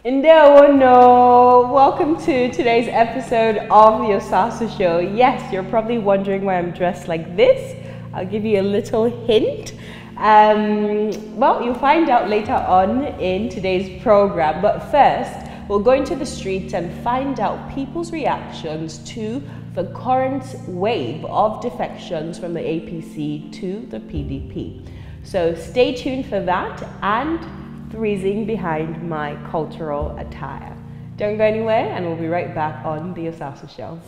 Ndewo no! Welcome to today's episode of the Osasu Show. Yes, you're probably wondering why I'm dressed like this. I'll give you a little hint. Well, you'll find out later on in today's program. But first, we'll go into the streets and find out people's reactions to the current wave of defections from the APC to the PDP. So stay tuned for that and the reason behind my cultural attire. Don't go anywhere and we'll be right back on the Osasu Show.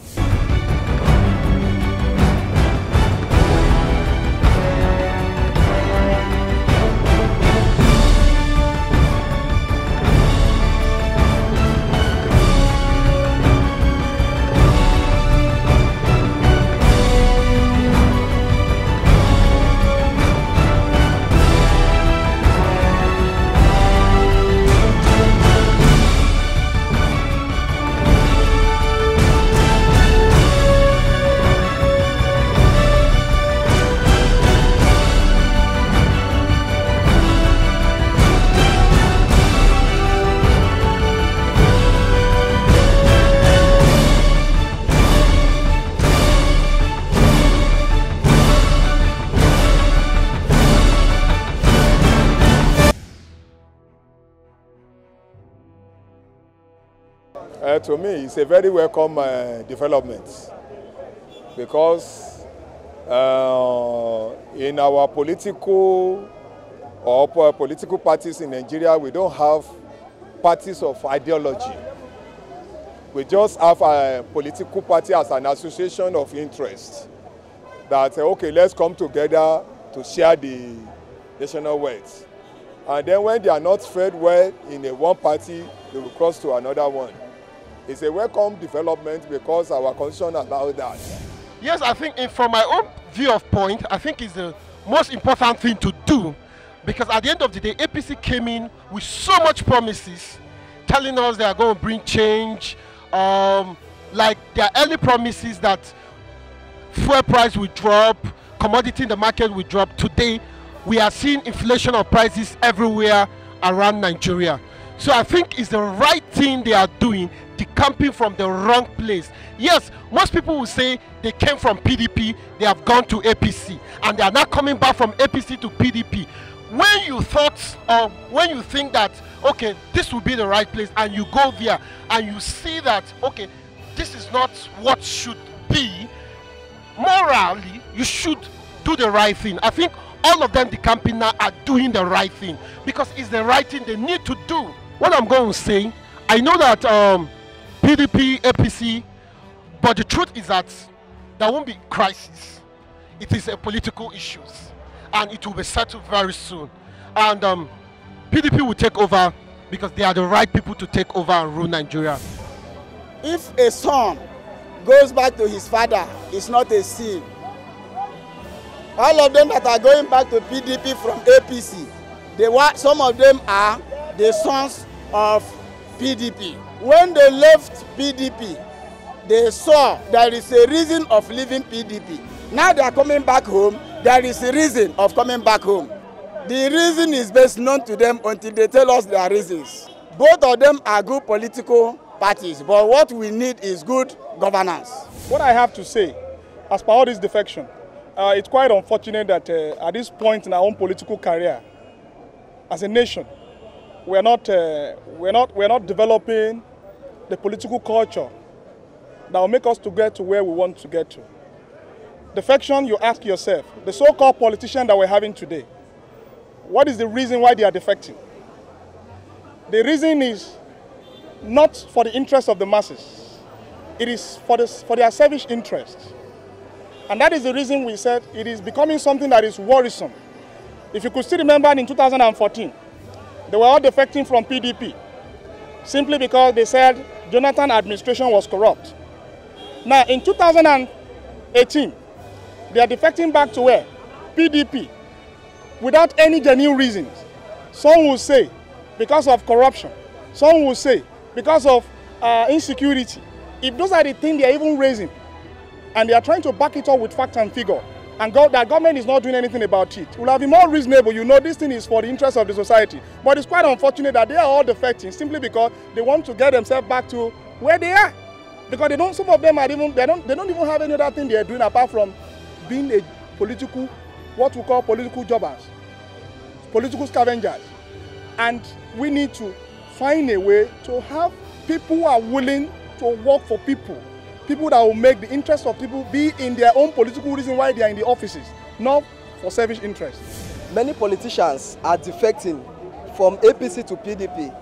To me, it's a very welcome development because in our political parties in Nigeria, we don't have parties of ideology. We just have a political party as an association of interest that, okay, let's come together to share the national wealth. And then when they are not fed well in a one party, they will cross to another one. It's a welcome development because our constitution allows that. Yes, I think from my own view of point, I think it's the most important thing to do because at the end of the day, APC came in with so much promises, telling us they are going to bring change, like their early promises that fuel price will drop, commodity in the market will drop. Today, we are seeing inflation of prices everywhere around Nigeria. So I think it's the right thing they are doing, decamping from the wrong place. Yes, most people will say they came from PDP, they have gone to APC, and they are not coming back from APC to PDP. When you thought, when you think that, okay, this will be the right place, and you go there, and you see that, okay, this is not what should be, morally, you should do the right thing. I think all of them decamping now are doing the right thing, because it's the right thing they need to do. What I'm going to say, I know that PDP, APC, but the truth is that there won't be crisis. It is a political issues, and it will be settled very soon. And PDP will take over because they are the right people to take over and rule Nigeria. If a son goes back to his father, it's not a sin. All of them that are going back to PDP from APC, some of them are the sons of PDP. When they left PDP, they saw there is a reason of leaving PDP. Now they are coming back home, there is a reason of coming back home. The reason is best known to them until they tell us their reasons. Both of them are good political parties, but what we need is good governance. What I have to say, as per all this defection, it's quite unfortunate that at this point in our own political career, as a nation, we're not developing the political culture that will make us to get to where we want to get to. Defection, you ask yourself, the so-called politicians that we're having today, what is the reason why they are defecting? The reason is not for the interest of the masses. It is for their selfish interest. And that is the reason we said it is becoming something that is worrisome. If you could still remember in 2014, they were all defecting from PDP simply because they said Jonathan administration was corrupt. Now in 2018, they are defecting back to where? PDP, without any genuine reasons. Some will say because of corruption. Some will say because of insecurity. If those are the things they are even raising, and they are trying to back it up with fact and figure, and that government is not doing anything about it. It would have been more reasonable, you know, this thing is for the interest of the society. But it's quite unfortunate that they are all defecting simply because they want to get themselves back to where they are. Because they don't, some of them are even, they don't even have any other thing they are doing apart from being a political, what we call political jobbers, political scavengers. And we need to find a way to have people who are willing to work for people. People that will make the interests of people be in their own political reason why they are in the offices, not for selfish interests. Many politicians are defecting from APC to PDP.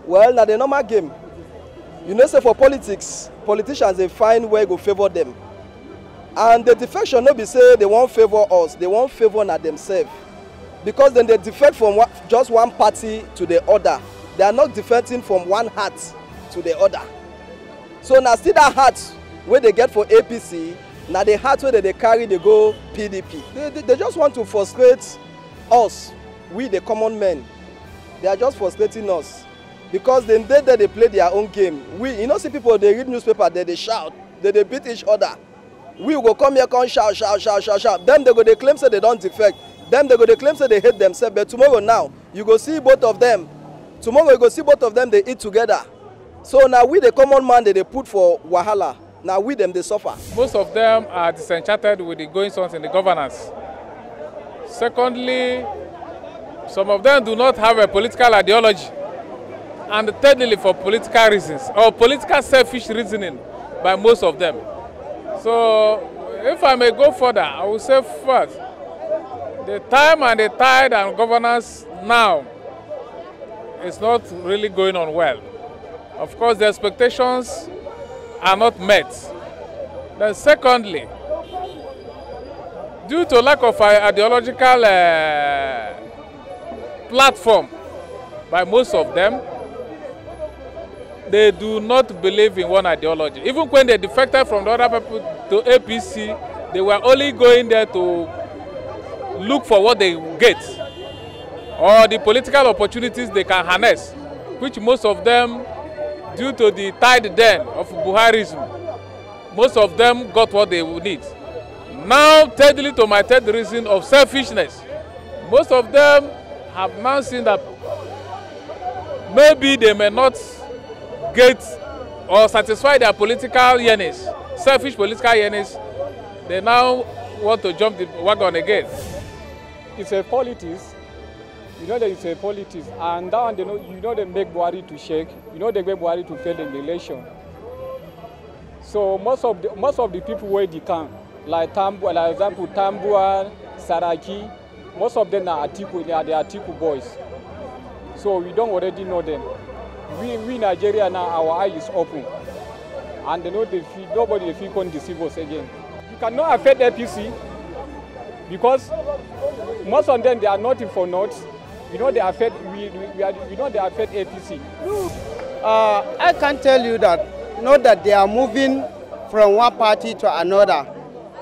Well, now the normal game. You know, say for politics, politicians, they find where go favor them. And the defection no be say they won't favor us, they won't favor not themselves. Because then they defect from just one party to the other. They are not defecting from one hat to the other. So now still that hat where they get for APC, now the hat where they carry they go PDP. They just want to frustrate us, we the common men. They are just frustrating us. Because then they play their own game. We, you know, see people, they read newspaper, they shout, they beat each other. We will come here, come shout. Then they go, they claim say they don't defect. Then they go, they claim say they hate themselves. But tomorrow now, you go see both of them. Tomorrow you go see both of them, they eat together. So now we the common man they put for wahala. Now we them they suffer. Most of them are disenchanted with the goings-on in the governance. Secondly, some of them do not have a political ideology. And thirdly, for political reasons, or political selfish reasoning by most of them. So if I may go further, I will say first, the time and the tide and governance now is not really going on well. Of course, the expectations are not met. Then secondly, due to lack of ideological platform by most of them, they do not believe in one ideology. Even when they defected from the other people to APC, they were only going there to look for what they get or the political opportunities they can harness, which most of them, due to the tide then of Buharism, most of them got what they would need. Now, thirdly, to my third reason of selfishness, most of them have now seen that maybe they may not get or satisfy their political yearnings, selfish political yearnings. They now want to jump the wagon again. It's a politics. You know that it's a politics, and that one, you know they make Buhari to shake. You know they make Buhari to fail in the election. So most of the people where they come, like example Tambua, Saraki, most of them are Atiku. They are the Atiku boys. So we don't already know them. We Nigeria now, our eye is open, and they know nobody can deceive us again. You cannot affect APC because most of them they are not for North. You know they affect they affect APC. I can tell you that not that they are moving from one party to another.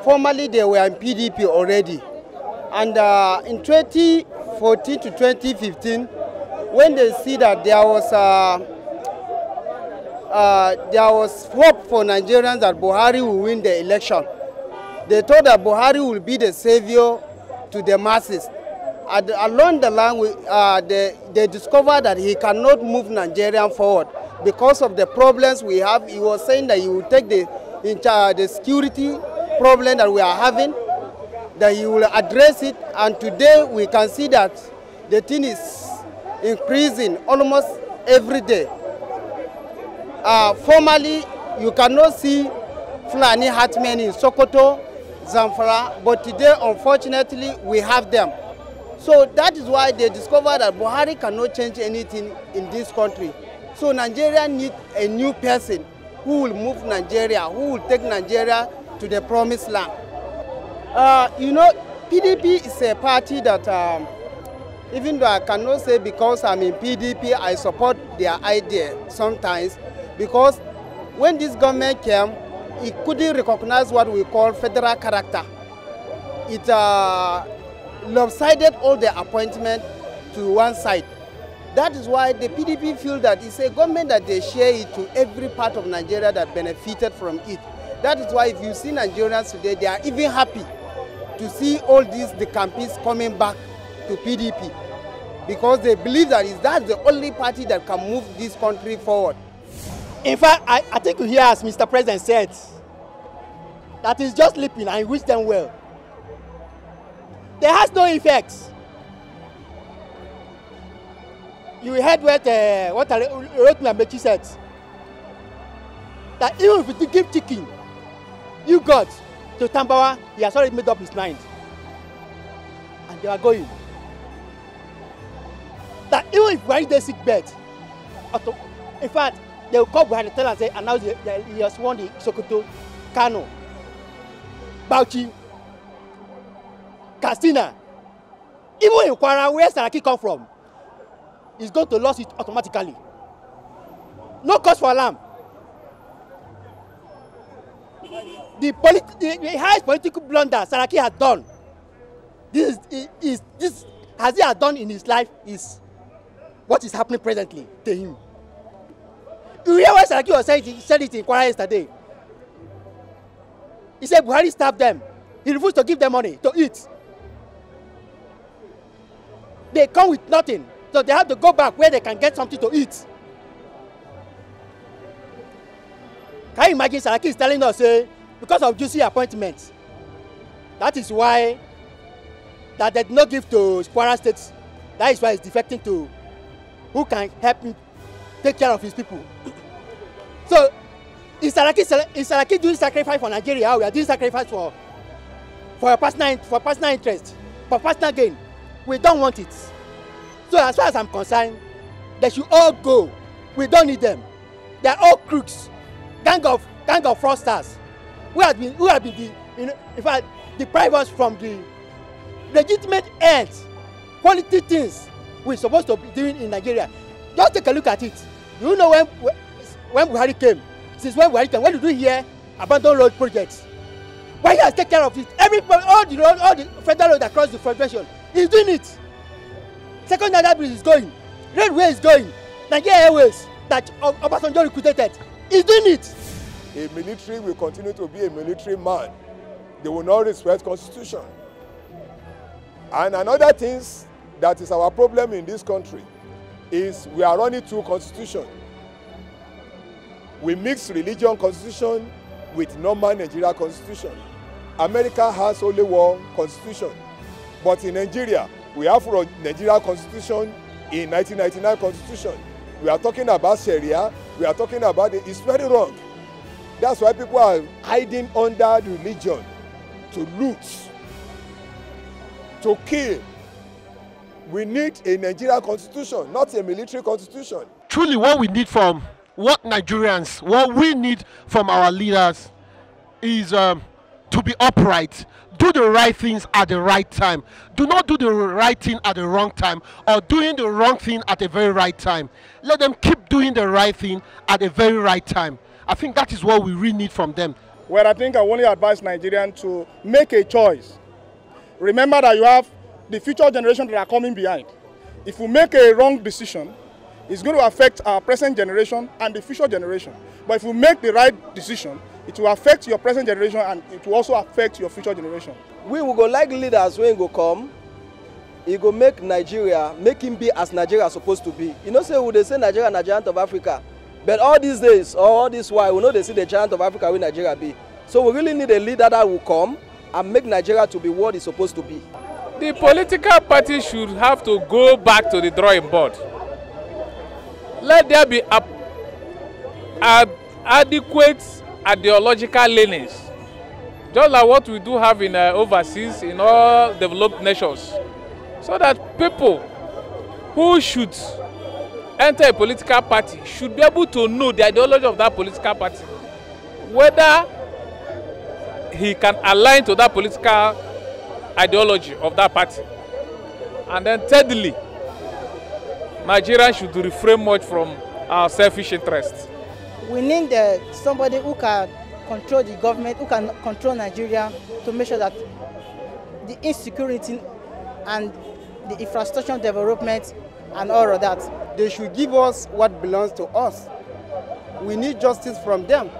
Formerly they were in PDP already, and in 2014 to 2015, when they see that there was hope for Nigerians that Buhari will win the election, they thought that Buhari will be the savior to the masses. Along the line, they discovered that he cannot move Nigeria forward because of the problems we have. He was saying that he will take the security problem that we are having, that he will address it, and today we can see that the thing is increasing almost every day. Formerly, you cannot see Fulani herdsmen in Sokoto, Zamfara, but today, unfortunately, we have them. So that is why they discovered that Buhari cannot change anything in this country. So Nigeria needs a new person who will move Nigeria, who will take Nigeria to the promised land. You know, PDP is a party that, even though I cannot say because I'm in PDP, I support their idea sometimes, because when this government came, it couldn't recognize what we call federal character. It lopsided all the appointment to one side. That is why the PDP feel that it's a government that they share it to every part of Nigeria that benefited from it. That is why if you see Nigerians today, they are even happy to see all these the campees coming back to PDP, because they believe that's the only party that can move this country forward. In fact, I think you hear, as Mr. President said, that is just sleeping, and I wish them well. There has no effects. You heard what Rotmi said, that even if you give chicken, you got to Tambawa, he has already made up his mind. And they are going. That even if Buhari is sick bed, in fact, they will call Buhari, tell and say, and now he has won the Sokoto, Kano, Bauchi, Katsina. Even in Kwara, where Saraki come from, he's going to lose it automatically. No cause for alarm. The highest political blunder Saraki has done, this has he done in his life is what is happening presently to him. You hear what Saraki was saying? He said it in Kwara yesterday. He said Buhari stabbed them. He refused to give them money to eat. They come with nothing, so they have to go back where they can get something to eat. Can you imagine Saraki is telling us, because of juicy appointments, that is why that they did not give to Kwara State. That is why he's defecting to who can help him take care of his people. So, is Saraki doing sacrifice for Nigeria? We are doing sacrifice for personal interest, for personal gain. We don't want it. So, as far as I'm concerned, they should all go. We don't need them. They are all crooks, gang of fraudsters, who have been in fact, deprive us from the legitimate ends, quality things we're supposed to be doing in Nigeria. Just take a look at it. You know when Buhari came, since when Buhari came, when did we hear abandoned road projects? Why he has taken care of it? All the federal road across the federation, he's doing it. Second Niger Bridge is going. Railway is going. Nigeria Airways that Obasanjo recruited, he's doing it. A military will continue to be a military man. They will not respect constitution. And another thing that is our problem in this country is we are running two constitutions. We mix religion constitution with normal Nigeria constitution. America has only one constitution. But in Nigeria, we have Nigeria constitution in 1999 constitution. We are talking about Sharia, we are talking about it. It's very wrong. That's why people are hiding under religion to loot, to kill. We need a Nigeria constitution, not a military constitution. Truly what we need from Nigerians, what we need from our leaders is to be upright, do the right things at the right time. Do not do the right thing at the wrong time or doing the wrong thing at the very right time. Let them keep doing the right thing at the very right time. I think that is what we really need from them. Well, I think I only advise Nigerians to make a choice. Remember that you have the future generation that are coming behind. If we make a wrong decision, it's going to affect our present generation and the future generation. But if we make the right decision, it will affect your present generation and it will also affect your future generation. We will go like leaders when go come, he go make Nigeria, make him be as Nigeria is supposed to be. You know, say we they say Nigeria, giant of Africa. But all these days, or all this while, we know they see the giant of Africa where Nigeria be. So we really need a leader that will come and make Nigeria to be what it's supposed to be. The political party should have to go back to the drawing board. Let there be adequate ideological leanings, just like what we do have in overseas, in all developed nations, so that people who should enter a political party should be able to know the ideology of that political party, whether he can align to that political ideology of that party. And then thirdly, Nigerians should refrain much from our selfish interests. We need somebody who can control the government, who can control Nigeria to make sure that the insecurity and the infrastructure development and all of that. They should give us what belongs to us. We need justice from them.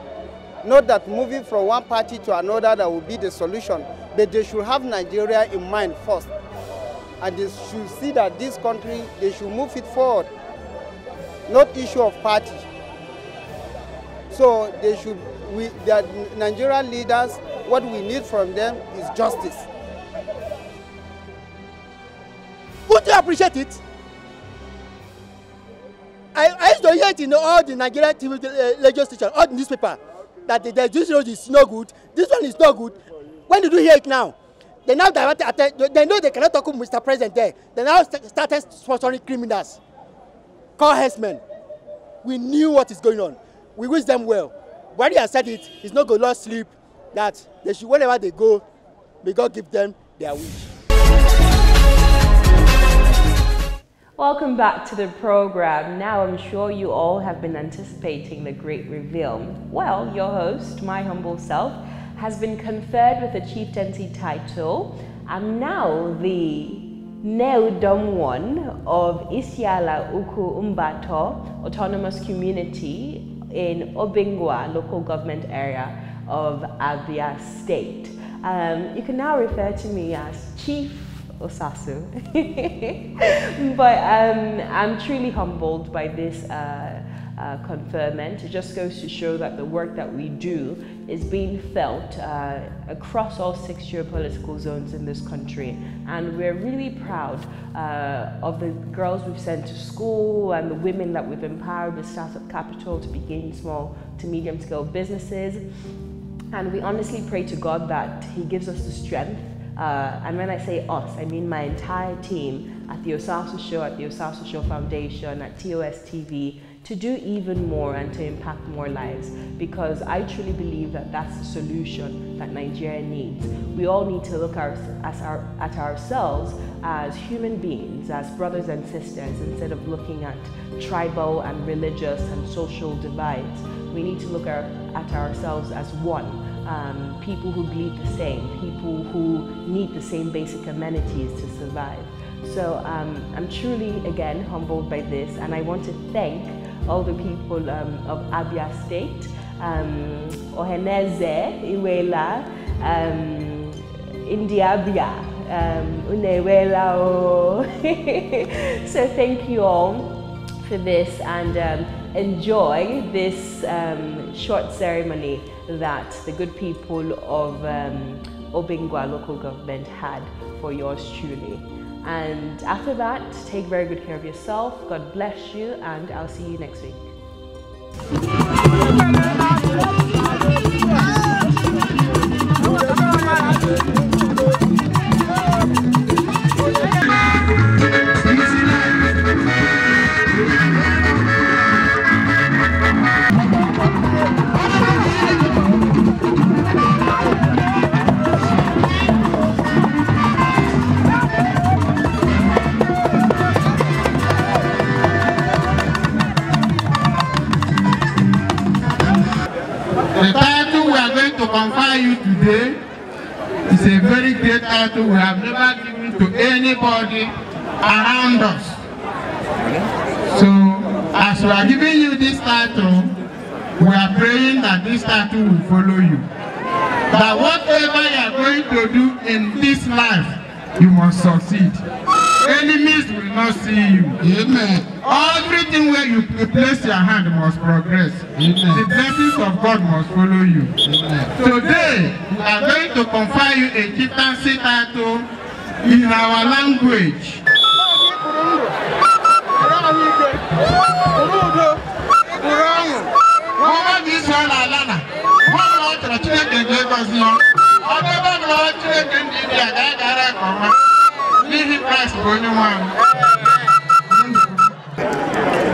Not that moving from one party to another that will be the solution. but they should have Nigeria in mind first. And they should see that this country, they should move it forward, not issue of party. So they should, the Nigerian leaders, what we need from them is justice. Would you appreciate it? I used to hear it in all the Nigerian TV radio stations, all the newspaper, that this road is no good, this one is no good. When did you hear it now? They now diverted, they know they cannot talk with Mr. President there. They now started sponsoring criminals, call herdsmen. We knew what is going on. We wish them well. When he has said it, he's not going to lose sleep, that they should, wherever they go, may God give them their wish. Welcome back to the program. Now I'm sure you all have been anticipating the great reveal. Well, your host, my humble self, has been conferred with a chieftaincy title. I'm now the ODUM one of Isiala, Ukwu, Mbato Autonomous Community in Obingwa local government area of Abia State. You can now refer to me as Chief Osasu. But I'm truly humbled by this conferment. It just goes to show that the work that we do is being felt across all 6 geopolitical zones in this country. And we're really proud of the girls we've sent to school and the women that we've empowered with startup capital to begin small to medium scale businesses. And we honestly pray to God that He gives us the strength. And when I say us, I mean my entire team at the Osasu Show, at the Osasu Show Foundation, at TOS TV, to do even more and to impact more lives, because I truly believe that that's the solution that Nigeria needs. We all need to look at ourselves as human beings, as brothers and sisters, instead of looking at tribal and religious and social divides. We need to look at ourselves as one. People who bleed the same, people who need the same basic amenities to survive. So I'm truly, again, humbled by this, and I want to thank all the people of Abia State, Oheneze, Iwela, Indiabia, Unewela. So thank you all for this, and enjoy this short ceremony that the good people of Obingwa local government had for yours truly. And after that, take very good care of yourself. God bless you, and I'll see you next week. The title we are going to confer you today is a very great title we have never given to anybody around us. So, as we are giving you this title, we are praying that this title will follow you. That whatever you are going to do in this life, you must succeed. Enemies will not see you. Amen. Everything where you place your hand must progress. Amen. The blessings of God must follow you. Amen. Today, we are going to confer you a chieftaincy title in our language.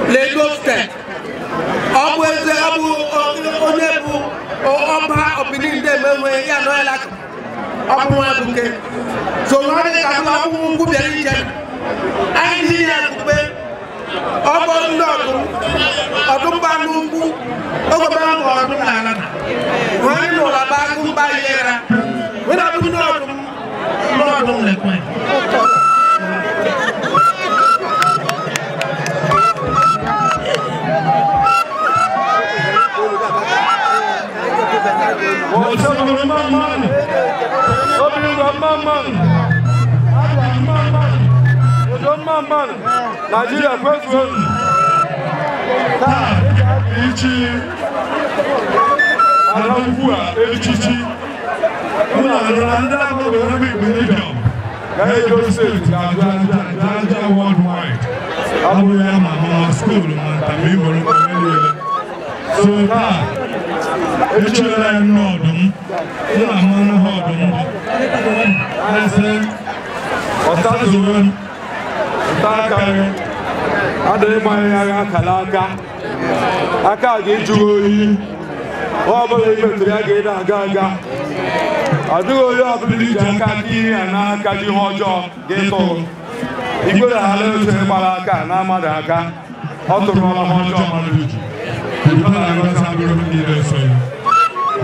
Lagos State. Always Onebu or Oba opening them when you are not like Abu. So now they can do Abu Berijan. I need to pay Oba Nobu, Oba Numbu, Oba Nana. When you are back to Bayera, when I do not like Osasu Igbinedion, Obingwa Abia, Nigeria first one. Ichi Ukwu echichi. Una Rwanda ko be Igbinedion. Guy go say Jaja worldwide. Abuya mama school man tamibo lo. So Isiala no ODUM. Una man ODUM. I say Osasu Igbinedion. Ade mai aga kalaka aka ga jugoyi o bole ibe ya ga na gaga adugo yo abuli jaka ki na aka di hojo geto igbe hale se balaka na madaka o to ro la hojo maluju ibe na go saburo ni le so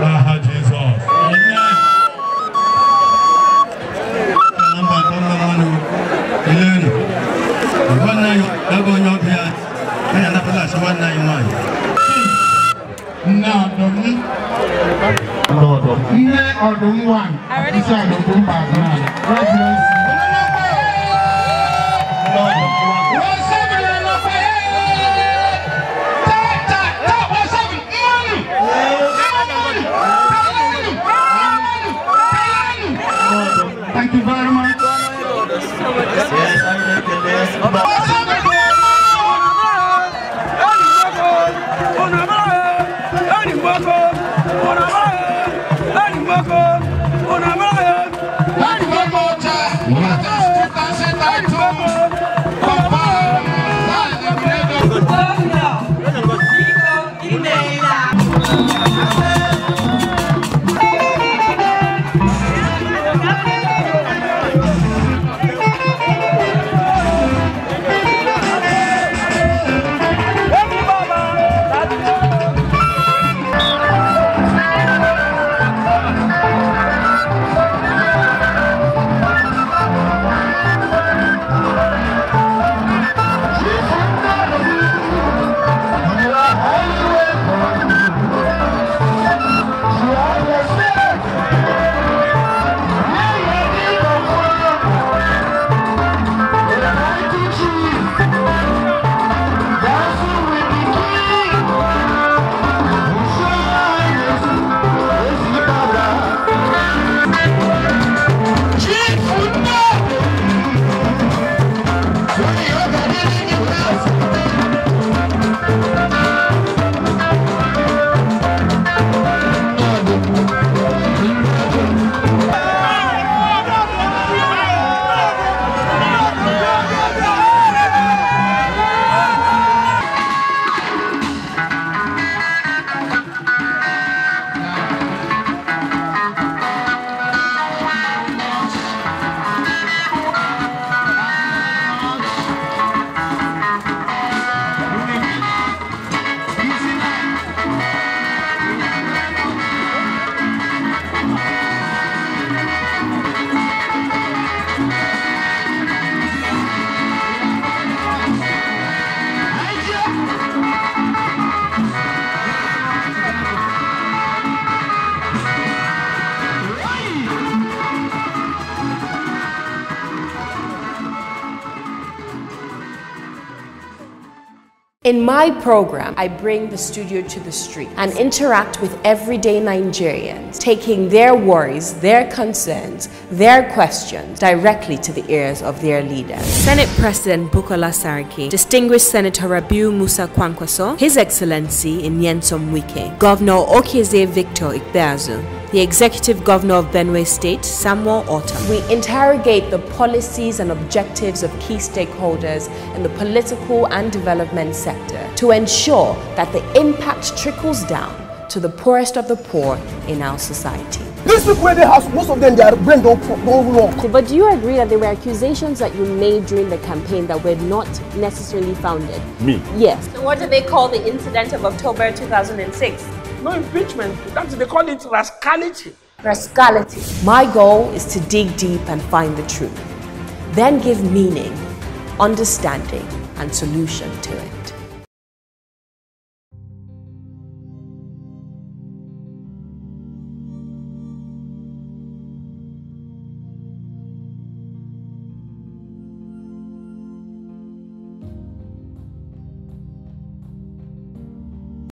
ah Jesus amen namba kono manu ilenu wana yo ego nyopia kana na pala sawana imani na domi lodo ne ODUM 1 isa ODUM bagana God bless you lodo wasabele no pa ta wasabele thank you very much. Yes, I recognize. In my program, I bring the studio to the street and interact with everyday Nigerians, taking their worries, their concerns, their questions directly to the ears of their leaders. Senate President Bukola Saraki, Distinguished Senator Rabiu Musa Kwankwaso, His Excellency Nyesom Wike, Governor Okieze Victor Ikpeazu, the Executive Governor of Benue State, Samuel Orta. We interrogate the policies and objectives of key stakeholders in the political and development sector to ensure that the impact trickles down to the poorest of the poor in our society. These people in the house, most of them, their brain don't work. But do you agree that there were accusations that you made during the campaign that were not necessarily founded? Me? Yes. So what do they call the incident of October 2006? No impeachment. That's they call it rascality. Rascality. My goal is to dig deep and find the truth, then give meaning, understanding, and solution to it.